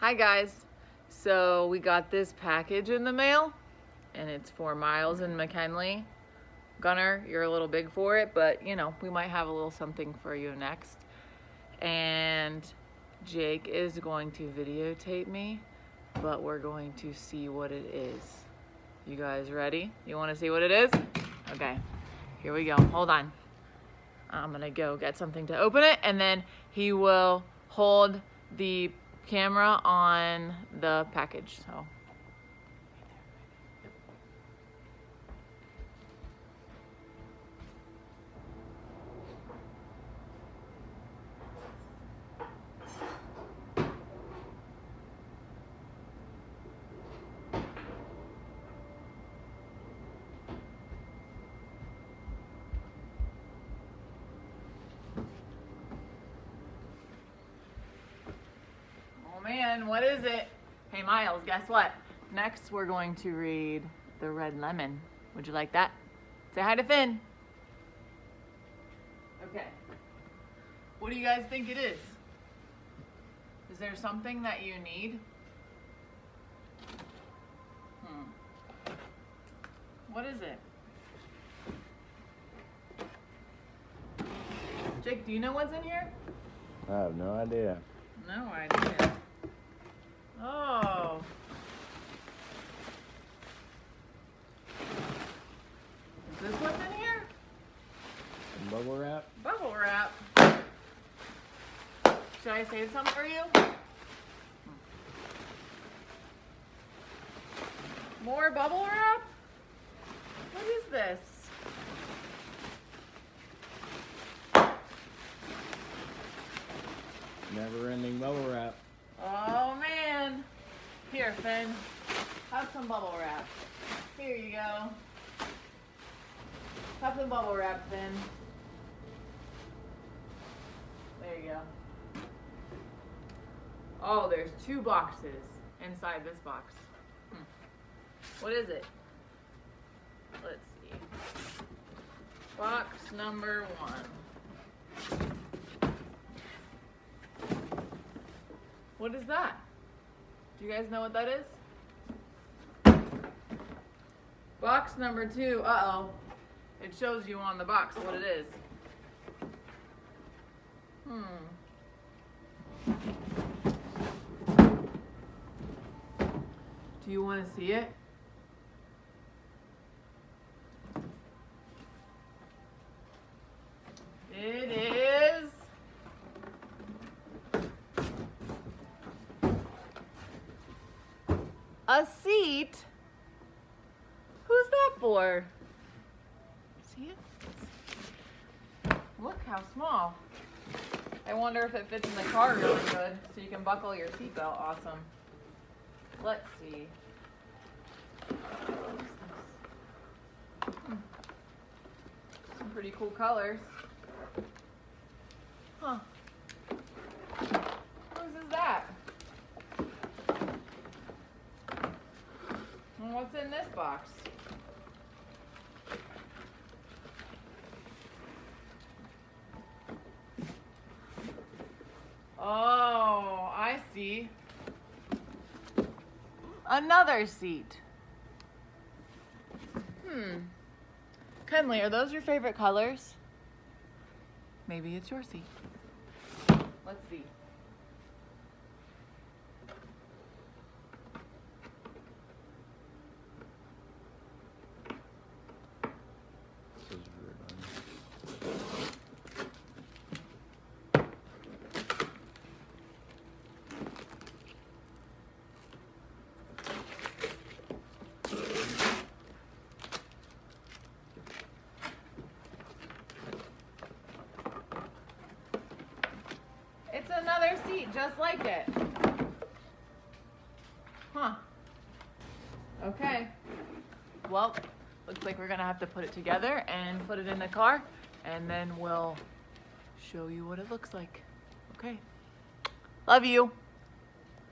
Hi guys. So we got this package in the mail and it's for Miles and McKinley. Gunner, you're a little big for it, but you know, we might have a little something for you next. And Jake is going to videotape me, but we're going to see what it is. You guys ready? You want to see what it is? Okay, here we go. Hold on. I'm gonna go get something to open it, and then he will hold the camera on the package. So oh man, what is it? Hey Miles, guess what? Next we're going to read The Red Lemon. Would you like that? Say hi to Finn. Okay. What do you guys think it is? Is there something that you need? What is it? Jake, do you know what's in here? I have no idea. No idea. Oh. Is this what's in here? Some bubble wrap? Bubble wrap. Should I save some for you? More bubble wrap? What is this? Never-ending bubble wrap. Oh man. Here, Finn. Have some bubble wrap. Here you go. Have some bubble wrap, Finn. There you go. Oh, there's 2 boxes inside this box. What is it? Let's see. Box number 1. What is that? Do you guys know what that is? Box number 2. Uh-oh. It shows you on the box what it is. Do you want to see it? It is a seat. Who's that for? See it? Look how small. I wonder if it fits in the car really good, so you can buckle your seatbelt. Awesome. Let's see. What is this? Some pretty cool colors. Huh. Whose is that? And what's in this box? Oh, I see. Another seat. Kenley, are those your favorite colors? Maybe it's your seat. Let's see. This is weird. It's another seat just like it. Huh. Okay. Well, looks like we're gonna have to put it together and put it in the car, and then we'll show you what it looks like. Okay. Love you.